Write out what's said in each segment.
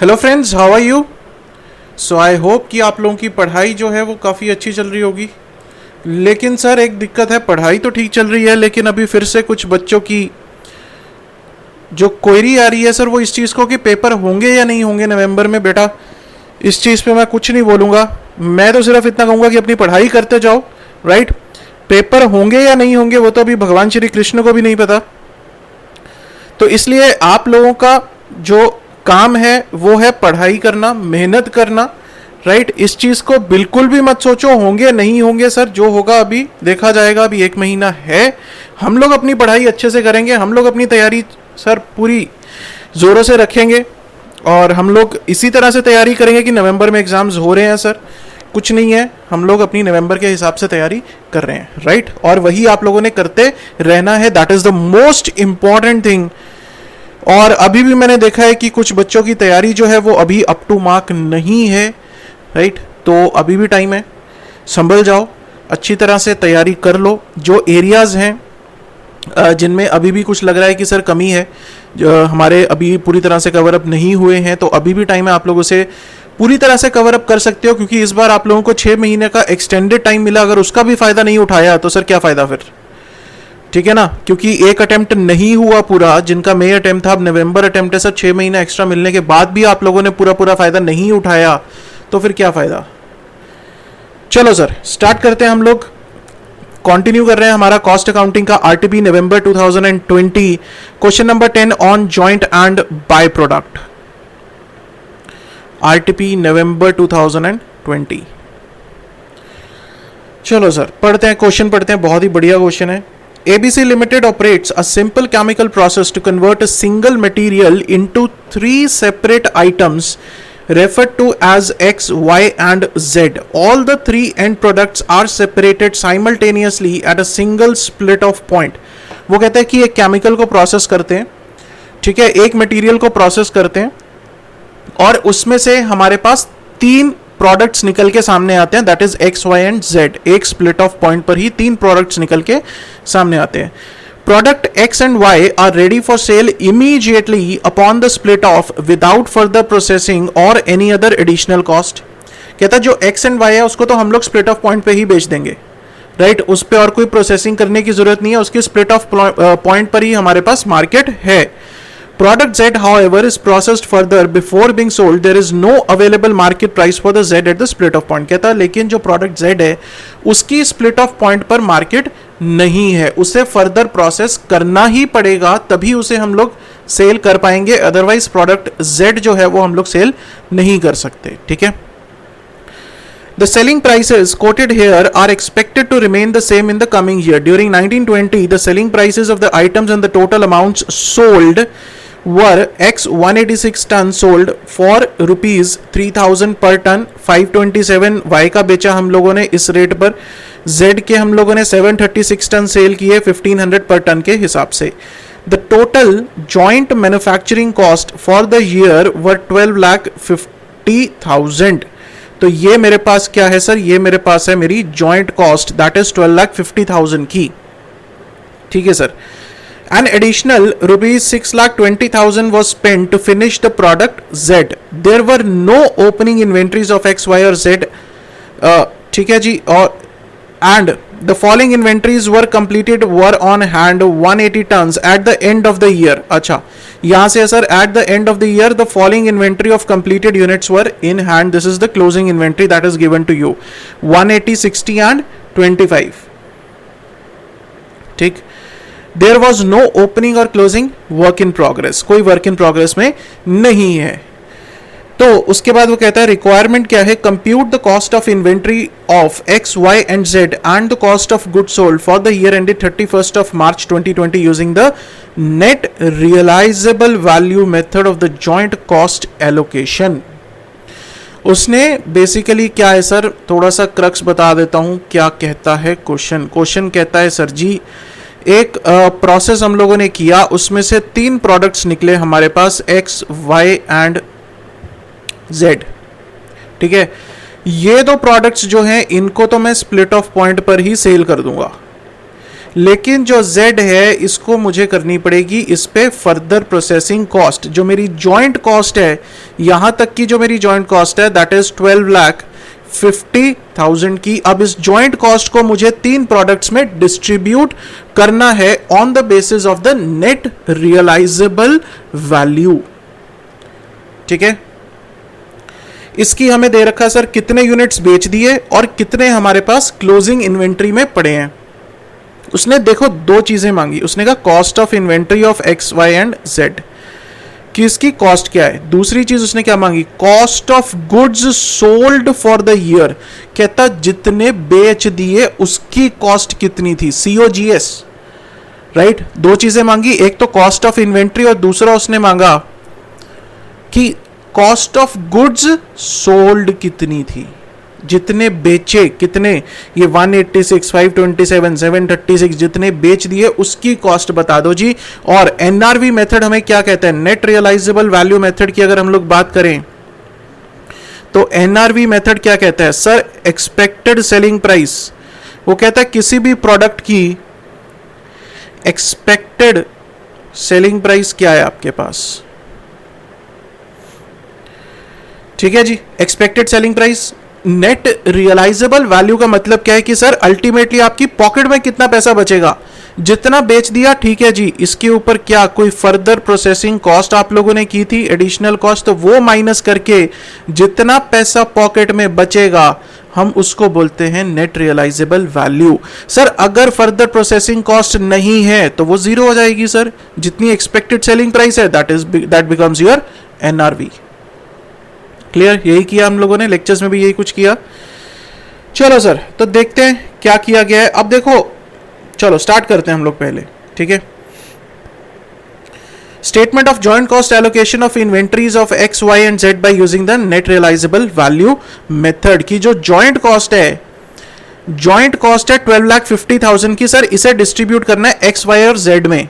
Hello friends, how are you? So I hope कि आप लोगों की पढ़ाई जो है वो काफ़ी अच्छी चल रही होगी। लेकिन सर एक दिक्कत है, पढ़ाई तो ठीक चल रही है लेकिन अभी फिर से कुछ बच्चों की जो क्वेरी आ रही है सर वो इस चीज़ को कि पेपर होंगे या नहीं होंगे नवंबर में। बेटा इस चीज़ पे मैं कुछ नहीं बोलूँगा, मैं तो सिर्फ इतना कहूँगा कि अपनी पढ़ाई करते जाओ। राइट, पेपर होंगे या नहीं होंगे वो तो अभी भगवान श्री कृष्ण को भी नहीं पता। तो इसलिए आप लोगों का जो काम है वो है पढ़ाई करना, मेहनत करना। राइट, इस चीज़ को बिल्कुल भी मत सोचो होंगे नहीं होंगे। सर जो होगा अभी देखा जाएगा, अभी 1 महीना है। हम लोग अपनी पढ़ाई अच्छे से करेंगे, हम लोग अपनी तैयारी सर पूरी ज़ोरों से रखेंगे और हम लोग इसी तरह से तैयारी करेंगे कि नवंबर में एग्ज़ाम्स हो रहे हैं सर, कुछ नहीं है, हम लोग अपनी नवंबर के हिसाब से तैयारी कर रहे हैं। राइट, और वही आप लोगों ने करते रहना है, that is the most important thing. और अभी भी मैंने देखा है कि कुछ बच्चों की तैयारी जो है वो अभी अप टू मार्क नहीं है। राइट, तो अभी भी टाइम है, संभल जाओ, अच्छी तरह से तैयारी कर लो। जो एरियाज़ हैं जिनमें अभी भी कुछ लग रहा है कि सर कमी है, जो हमारे अभी पूरी तरह से कवर अप नहीं हुए हैं, तो अभी भी टाइम है, आप लोगों से पूरी तरह से कवर अप कर सकते हो। क्योंकि इस बार आप लोगों को 6 महीने का एक्सटेंडेड टाइम मिला, अगर उसका भी फ़ायदा नहीं उठाया तो सर क्या फ़ायदा फिर, ठीक है ना। क्योंकि एक अटेम्प्ट नहीं हुआ पूरा, जिनका मई अटेम्प्ट था, अब नवंबर अटेम्प्ट है सर। 6 महीना एक्स्ट्रा मिलने के बाद भी आप लोगों ने पूरा फ़ायदा नहीं उठाया तो फिर क्या फ़ायदा। चलो सर स्टार्ट करते हैं, हम लोग कंटिन्यू कर रहे हैं हमारा कॉस्ट अकाउंटिंग का RTP November 2020। Question number 10 on joint and by product, RTP November 2020। चलो सर पढ़ते हैं, क्वेश्चन पढ़ते हैं, बहुत ही बढ़िया क्वेश्चन है। ABC Limited operates a simple chemical process to convert a single material into 3 separate items referred to as X, Y and Z. All the 3 end products are separated simultaneously at a single split off point. वो कहता है कि एक chemical को process करते हैं, ठीक है, एक मटेरियल को प्रोसेस करते हैं और उसमें से हमारे पास 3 प्रोडक्ट्स निकल के सामने आते हैं, that is X, Y and Z. एक स्प्लिट ऑफ पॉइंट पर ही 3 प्रोडक्ट्स निकल के सामने आते हैं। Product X and Y are ready for sale immediately upon the split off without further processing और एनी अदर एडिशनल कॉस्ट। कहता है जो एक्स एंड वाई है उसको तो हम लोग स्प्लिट ऑफ पॉइंट पे ही बेच देंगे। राइट, उस पर और कोई प्रोसेसिंग करने की जरूरत नहीं है, उसकी स्प्लिट ऑफ पॉइंट पर ही हमारे पास मार्केट है। Product Z, however, is processed further before being sold. There is no available market price for the Z at the split of point. कहता है लेकिन जो प्रोडक्ट Z है उसकी स्प्लिट ऑफ पॉइंट पर मार्केट नहीं है, उसे फर्दर प्रोसेस करना ही पड़ेगा तभी उसे हम लोग सेल कर पाएंगे, अदरवाइज प्रोडक्ट Z जो है वो हम लोग सेल नहीं कर सकते। ठीक है, The selling prices quoted here are expected to remain the same in the coming year. During 1920, the selling prices of the items and the total amounts sold were X 186 ton sold for rupees 3000 per ton, 527 Y का बेचा हम लोगों ने इस rate पर, Z के हम लोगों ने 736 टन सेल किए 1500 पर टन के हिसाब से। The total joint manufacturing cost for the year were 12,50,000। तो ये मेरे पास क्या है सर, ये मेरे पास है मेरी जॉइंट कॉस्ट, दैट इज 12,50,000 की। ठीक है sir. An additional rupees 6,20,000 was spent to finish the product Z. There were no opening inventories of X, Y और Z. ठीक है जी, और and the following inventories were completed were on hand 180 tons at the end of the year. अच्छा, यहाँ से sir at the end of the year the following inventory of completed units were in hand. This is the closing inventory that is given to you, 180, 60 and 25. ठीक, there was no opening और closing, work in progress, कोई work in progress में नहीं है। तो उसके बाद वो कहता है रिक्वायरमेंट क्या है, compute the cost of inventory of X, Y and Z and the cost of good sold for the year ended 31st of March 2020 using the net realisable value method of the joint cost allocation. उसने basically क्या है sir, थोड़ा सा crux बता देता हूं क्या कहता है क्वेश्चन। क्वेश्चन कहता है सर जी एक प्रोसेस हम लोगों ने किया, उसमें से 3 प्रोडक्ट्स निकले हमारे पास एक्स, वाई एंड जेड। ठीक है, ये 2 प्रोडक्ट्स जो हैं इनको तो मैं स्प्लिट ऑफ पॉइंट पर ही सेल कर दूंगा। लेकिन जो Z है इसको मुझे करनी पड़ेगी इस पे फर्दर प्रोसेसिंग कॉस्ट। जो मेरी जॉइंट कॉस्ट है, यहां तक की जो मेरी जॉइंट कॉस्ट है दैट इज 12,50,000 की। अब इस जॉइंट कॉस्ट को मुझे 3 प्रोडक्ट्स में डिस्ट्रीब्यूट करना है on the basis of the net realisable value. ठीक है, इसकी हमें दे रखा सर कितने यूनिट्स बेच दिए और कितने हमारे पास क्लोजिंग इन्वेंट्री में पड़े हैं। उसने देखो 2 चीजें मांगी, उसने कहा cost of inventory of X Y and Z कि इसकी कॉस्ट क्या है। दूसरी चीज उसने क्या मांगी, cost of goods sold for the year, कहता जितने बेच दिए उसकी कॉस्ट कितनी थी, COGS। राइट, 2 चीजें मांगी, एक तो कॉस्ट ऑफ इन्वेंट्री और दूसरा उसने मांगा कि कॉस्ट ऑफ गुड्स सोल्ड कितनी थी, जितने बेचे कितने, ये 186, 527, 736 जितने बेच दिए उसकी कॉस्ट बता दो जी। और NRV मेथड हमें क्या कहता है, नेट रियलाइजेबल वैल्यू मेथड की अगर हम लोग बात करें तो NRV मेथड क्या कहता है सर, एक्सपेक्टेड सेलिंग प्राइस। वो कहता है किसी भी प्रोडक्ट की एक्सपेक्टेड सेलिंग प्राइस क्या है आपके पास। ठीक है जी, expected selling price. Net realisable value का मतलब क्या है कि सर अल्टीमेटली आपकी पॉकेट में कितना पैसा बचेगा, जितना बेच दिया ठीक है जी, इसके ऊपर क्या कोई फर्दर प्रोसेसिंग कॉस्ट आप लोगों ने की थी, एडिशनल कॉस्ट, तो वो माइनस करके जितना पैसा पॉकेट में बचेगा हम उसको बोलते हैं नेट रियलाइजेबल वैल्यू। सर अगर फर्दर प्रोसेसिंग कॉस्ट नहीं है तो वो जीरो हो जाएगी सर, जितनी एक्सपेक्टेड सेलिंग प्राइस है that becomes your NRV। Clear, यही किया हम लोगों ने, लेक्चर्स में भी यही कुछ किया। चलो सर, तो देखते हैं क्या किया गया है। अब देखो, चलो स्टार्ट करते हैं हम लोग पहले। ठीक है, statement of joint cost allocation of inventories of X Y and Z by using the net realisable value method की जो जॉइंट कॉस्ट है, जॉइंट कॉस्ट है 12,50,000 की सर, इसे डिस्ट्रीब्यूट करना है एक्स वाई और जेड में।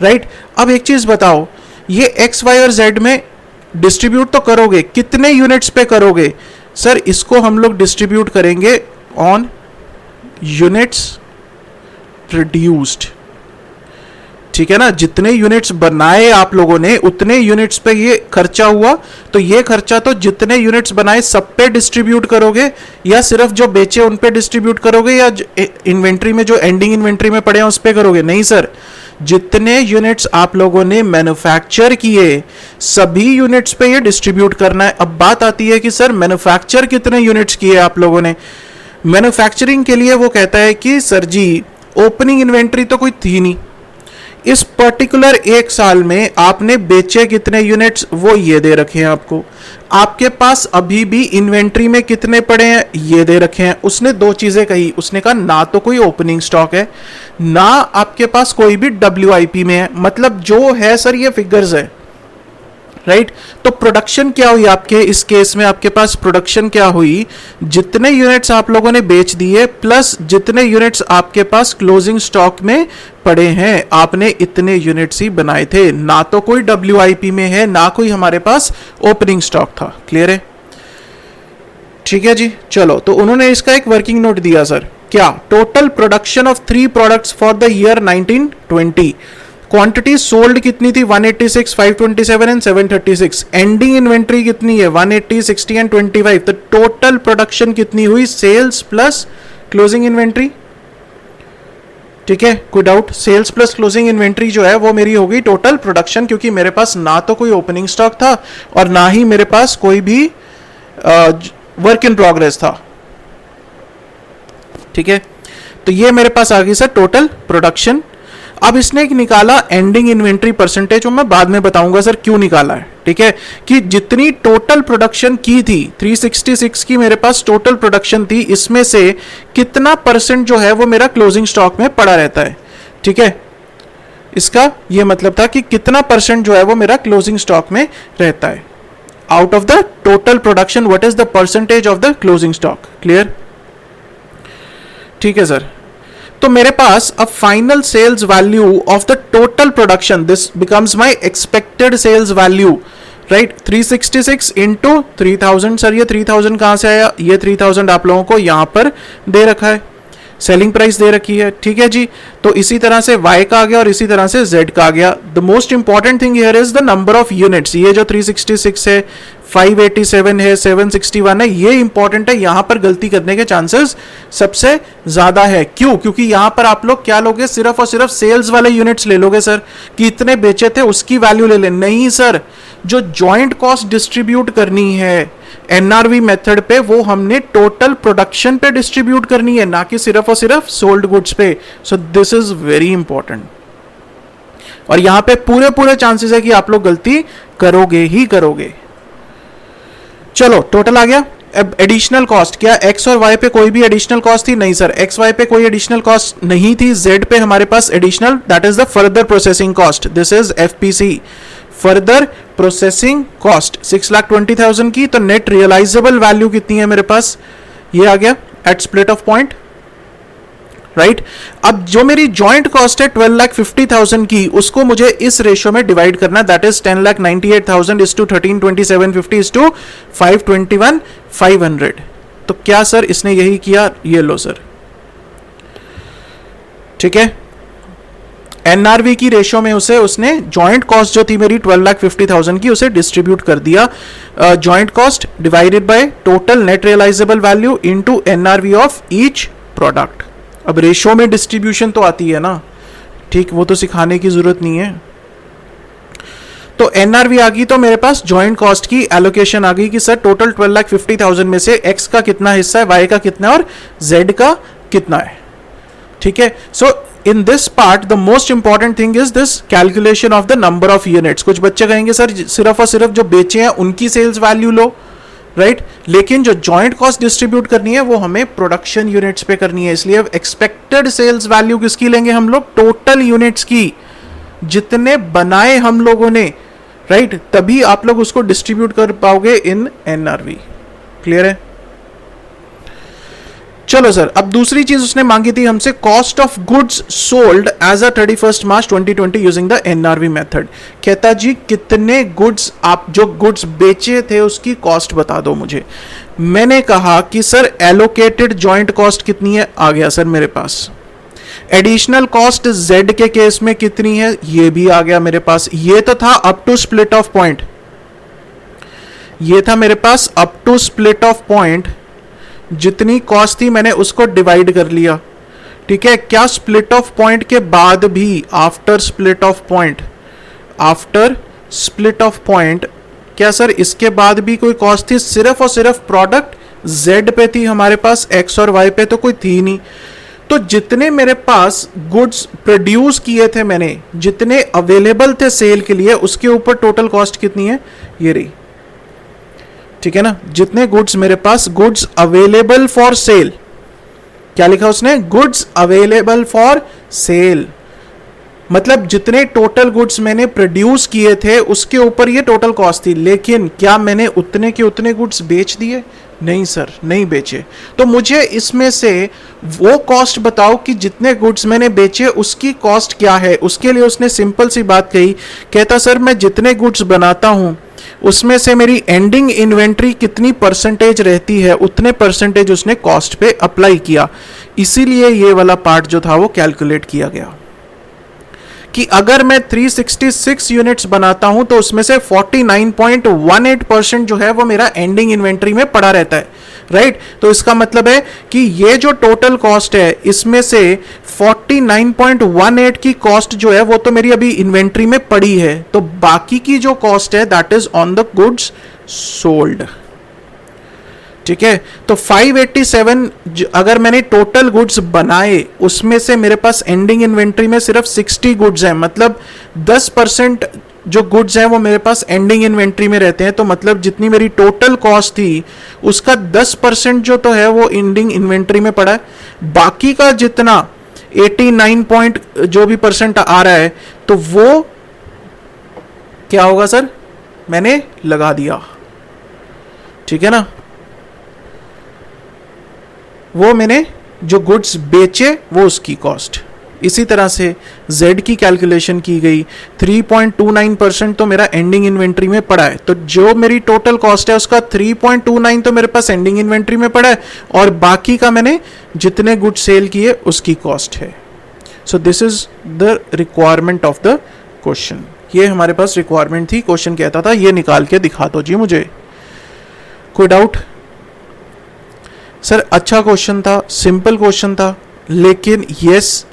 राइट, अब एक चीज बताओ, ये एक्स वाई और जेड में डिस्ट्रीब्यूट तो करोगे, कितने यूनिट्स पे करोगे सर, इसको हम लोग डिस्ट्रीब्यूट करेंगे ऑन यूनिट्स प्रोड्यूस्ड। ठीक है ना, जितने यूनिट्स बनाए आप लोगों ने उतने यूनिट्स पे ये खर्चा हुआ, तो ये खर्चा तो जितने यूनिट्स बनाए सब पे डिस्ट्रीब्यूट करोगे या सिर्फ जो बेचे उन पे डिस्ट्रीब्यूट करोगे या इन्वेंट्री में जो एंडिंग इन्वेंट्री में पड़े हैं उस पे करोगे। नहीं सर, जितने यूनिट्स आप लोगों ने मैन्युफैक्चर किए सभी यूनिट्स पे ये डिस्ट्रीब्यूट करना है। अब बात आती है कि सर मैन्युफैक्चर कितने यूनिट्स किए आप लोगों ने। मैन्युफैक्चरिंग के लिए वो कहता है कि सर जी ओपनिंग इन्वेंट्री तो कोई थी नहीं, इस पर्टिकुलर 1 साल में आपने बेचे कितने यूनिट्स वो ये दे रखे हैं आपको, आपके पास अभी भी इन्वेंट्री में कितने पड़े हैं ये दे रखे हैं। उसने 2 चीजें कही, उसने कहा ना तो कोई ओपनिंग स्टॉक है ना आपके पास कोई भी WIP में है, मतलब जो है सर ये फिगर्स है। राइट, तो प्रोडक्शन क्या हुई आपके इस केस में, आपके पास प्रोडक्शन क्या हुई, जितने यूनिट्स आप लोगों ने बेच दिए प्लस जितने यूनिट्स आपके पास क्लोजिंग स्टॉक में पड़े हैं, आपने इतने यूनिट्स ही बनाए थे, ना तो कोई WIP में है ना कोई हमारे पास ओपनिंग स्टॉक था। क्लियर है, ठीक है जी। चलो, तो उन्होंने इसका एक वर्किंग नोट दिया सर, क्या, total production of 3 products for the year 1920, quantity sold कितनी थी 186, 527 एंड 736, एंडिंग इन्वेंट्री कितनी है 180, 60 एंड 25, तो टोटल प्रोडक्शन कितनी हुई, सेल्स प्लस क्लोजिंग इन्वेंट्री। ठीक है, कोई doubt, sales plus closing inventory जो है वो मेरी होगी टोटल प्रोडक्शन, क्योंकि मेरे पास ना तो कोई ओपनिंग स्टॉक था और ना ही मेरे पास कोई भी वर्क इन प्रोग्रेस था। ठीक है, तो ये मेरे पास आ गई सर टोटल प्रोडक्शन। अब इसने एक निकाला एंडिंग इन्वेंट्री परसेंटेज, मैं बाद में बताऊंगा सर क्यों निकाला है। ठीक है, कि जितनी टोटल प्रोडक्शन की थी 366 की मेरे पास टोटल प्रोडक्शन थी, इसमें से कितना परसेंट जो है वो मेरा क्लोजिंग स्टॉक में पड़ा रहता है। ठीक है, इसका ये मतलब था कि कितना परसेंट जो है वो मेरा क्लोजिंग स्टॉक में रहता है out of the total production, what is the percentage of the closing stock. Clear, ठीक है सर। तो मेरे पास अब final sales value of the total production, this becomes my expected sales value. Right, 366 into 3000, sir ये 3000 कहां से आया, ये 3000 आप लोगों को यहां पर दे रखा है। सेलिंग प्राइस दे रखी है, ठीक है जी। तो इसी तरह से y का आ गया और इसी तरह से z का आ गया। The most important thing here is the number of units. ये जो 366 है, 587 है, 761 है, ये इंपॉर्टेंट है। यहां पर गलती करने के चांसेस सबसे ज्यादा है। क्यों? क्योंकि यहां पर आप लोग क्या लोगे, सिर्फ और सिर्फ सेल्स वाले यूनिट्स ले लोगे सर, कि इतने बेचे थे उसकी वैल्यू ले ले। नहीं सर, जो जॉइंट कॉस्ट डिस्ट्रीब्यूट करनी है एनआरवी मेथड पे, वो हमने टोटल प्रोडक्शन पे डिस्ट्रीब्यूट करनी है, ना कि सिर्फ और सिर्फ सोल्ड गुड्स पे। So this is very important. और यहां पे पूरे पूरे चांसेस है कि आप लोग गलती करोगे ही करोगे। चलो टोटल आ गया। अब एडिशनल कॉस्ट, क्या एक्स और वाई पे कोई भी एडिशनल कॉस्ट थी? नहीं सर, एक्स वाई पे कोई एडिशनल कॉस्ट नहीं थी। जेड पे हमारे पास additional, that is the further processing cost. This is FPC, further processing cost 6,20,000 की। तो नेट रियलाइजेबल वैल्यू कितनी है मेरे पास? ये आ गया at split off point, right. अब जो मेरी जॉइंट कॉस्ट है 12,50,000 की, उसको मुझे इस रेशियो में डिवाइड करना, that is 10,98,000 is to 13,2750 is to 521,500। तो क्या सर इसने यही किया? ये लो सर, ठीक है। एनआरवी की रेशियो में उसने जॉइंट कॉस्ट जो थी मेरी 12,50,000 की, उसे डिस्ट्रीब्यूट कर दिया। Joint cost divided by total net realisable value into NRV of each product. अब रेशियो में डिस्ट्रीब्यूशन तो आती है ना, ठीक, वो तो सिखाने की जरूरत नहीं है। तो एनआरवी आ गई, तो मेरे पास जॉइंट कॉस्ट की एलोकेशन आ गई कि सर टोटल 12,50,000 में से एक्स का कितना हिस्सा है, वाई का कितना है और जेड का कितना है, ठीक है। So in this part the most important thing is this calculation of the number of units. कुछ बच्चे कहेंगे सर सिर्फ और सिर्फ जो बेचे हैं उनकी सेल्स वैल्यू लो, राइट, लेकिन जो जॉइंट कॉस्ट डिस्ट्रीब्यूट करनी है वो हमें प्रोडक्शन यूनिट्स पे करनी है। इसलिए एक्सपेक्टेड सेल्स वैल्यू किसकी लेंगे हम लोग? टोटल यूनिट्स की, जितने बनाए हम लोगों ने, राइट, तभी आप लोग उसको डिस्ट्रीब्यूट कर पाओगे इन एनआरवी। क्लियर है? चलो सर, अब दूसरी चीज उसने मांगी थी हमसे, cost of goods sold as a 31 March 2020 using the NRV method. कहता जी कितने गुड्स, आप जो गुड्स बेचे थे उसकी कॉस्ट बता दो मुझे। मैंने कहा कि सर एलोकेटेड जॉइंट कॉस्ट कितनी है? आ गया सर मेरे पास। एडिशनल कॉस्ट जेड के केस में कितनी है? ये भी आ गया मेरे पास। ये तो था up to split off point, ये था मेरे पास up to split off point. जितनी कॉस्ट थी मैंने उसको डिवाइड कर लिया, ठीक है। क्या स्प्लिट ऑफ पॉइंट के बाद भी, after split off point, after split off point, क्या सर इसके बाद भी कोई कॉस्ट थी? सिर्फ और सिर्फ प्रोडक्ट जेड पे थी हमारे पास, एक्स और वाई पे तो कोई थी नहीं। तो जितने मेरे पास गुड्स प्रोड्यूस किए थे मैंने, जितने अवेलेबल थे सेल के लिए, उसके ऊपर टोटल कॉस्ट कितनी है? ये रही, ठीक है ना। जितने गुड्स मेरे पास, गुड्स अवेलेबल फॉर सेल, क्या लिखा उसने? गुड्स अवेलेबल फॉर सेल, मतलब जितने टोटल गुड्स मैंने प्रोड्यूस किए थे उसके ऊपर ये टोटल कॉस्ट थी। लेकिन क्या मैंने उतने के उतने गुड्स बेच दिए? नहीं सर, नहीं बेचे। तो मुझे इसमें से वो कॉस्ट बताओ कि जितने गुड्स मैंने बेचे उसकी कॉस्ट क्या है। उसके लिए उसने सिंपल सी बात कही, कहता सर मैं जितने गुड्स बनाता हूं उसमें से मेरी एंडिंग इन्वेंट्री कितनी परसेंटेज रहती है, उतने परसेंटेज उसने कॉस्ट पे अप्लाई किया। इसीलिए ये वाला पार्ट जो था वो कैलकुलेट किया गया कि अगर मैं 366 यूनिट्स बनाता हूं तो उसमें से 49.18% जो है वो मेरा एंडिंग इन्वेंट्री में पड़ा रहता है, राइट। तो इसका मतलब है कि ये जो टोटल कॉस्ट है इसमें से 49.18 की कॉस्ट जो है वो तो मेरी अभी इन्वेंट्री में पड़ी है, तो बाकी की जो कॉस्ट है that is on the goods sold, ठीक है। तो 587 अगर मैंने टोटल गुड्स बनाए उसमें से मेरे पास एंडिंग इन्वेंट्री में सिर्फ 60 गुड्स हैं, मतलब 10% जो गुड्स हैं वो मेरे पास एंडिंग इन्वेंट्री में रहते हैं। तो मतलब जितनी मेरी टोटल कॉस्ट थी उसका 10% जो तो है वो एंडिंग इन्वेंट्री में पड़ा है। बाकी का जितना 89 पॉइंट जो भी परसेंट आ रहा है तो वो क्या होगा सर? मैंने लगा दिया, ठीक है ना। वो मैंने जो गुड्स बेचे वो उसकी कॉस्ट, इसी तरह से Z की कैलकुलेशन की गई, 3.29% तो मेरा एंडिंग इन्वेंट्री में पड़ा है, तो जो मेरी टोटल कॉस्ट है उसका 3.29 तो मेरे पास एंडिंग इन्वेंट्री में पड़ा है, और बाकी का मैंने जितने गुड सेल किए उसकी कॉस्ट है। So this is the requirement of the question. ये हमारे पास रिक्वायरमेंट थी, क्वेश्चन कहता था ये निकाल के दिखा दो जी मुझे। कोई डाउट? सर अच्छा क्वेश्चन था, सिंपल क्वेश्चन था, लेकिन यस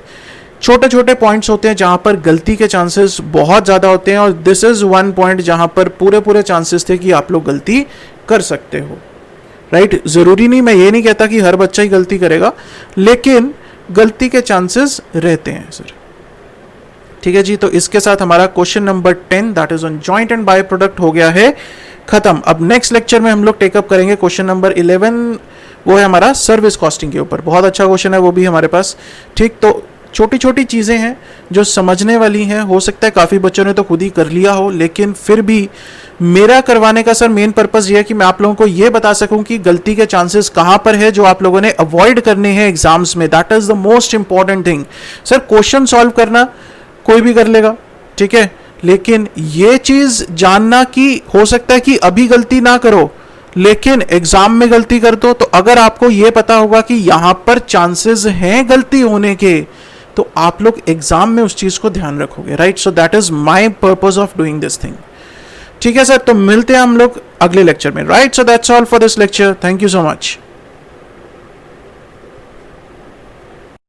छोटे छोटे पॉइंट्स होते हैं जहां पर गलती के चांसेस बहुत ज़्यादा होते हैं, और दिस इज़ वन पॉइंट जहां पर पूरे पूरे चांसेस थे कि आप लोग गलती कर सकते हो, राइट? ज़रूरी नहीं, मैं ये नहीं कहता कि हर बच्चा ही गलती करेगा, लेकिन गलती के चांसेस रहते हैं सर। ठीक है जी, तो इसके साथ हमारा question number 10 that is on joint and by product हो गया है खत्म। अब नेक्स्ट लेक्चर में हम लोग टेकअप करेंगे क्वेश्चन नंबर 11, वो है हमारा सर्विस कॉस्टिंग के ऊपर। बहुत अच्छा क्वेश्चन है वो भी हमारे पास। ठीक, तो छोटी छोटी चीज़ें हैं जो समझने वाली हैं, हो सकता है काफ़ी बच्चों ने तो खुद ही कर लिया हो, लेकिन फिर भी मेरा करवाने का सर मेन पर्पस ये है कि मैं आप लोगों को ये बता सकूं कि गलती के चांसेस कहां पर है जो आप लोगों ने अवॉइड करने हैं एग्जाम्स में। That is the most important thing. Sir question solve करना कोई भी कर लेगा, ठीक है, लेकिन ये चीज जानना कि हो सकता है कि अभी गलती ना करो लेकिन एग्जाम में गलती कर दो, तो अगर आपको ये पता होगा कि यहां पर चांसेस हैं गलती होने के, तो आप लोग एग्जाम में उस चीज को ध्यान रखोगे, right? So that is my purpose of doing this thing. ठीक है सर, तो मिलते हैं हम लोग अगले लेक्चर में, right? So that's all for this lecture. Thank you so much.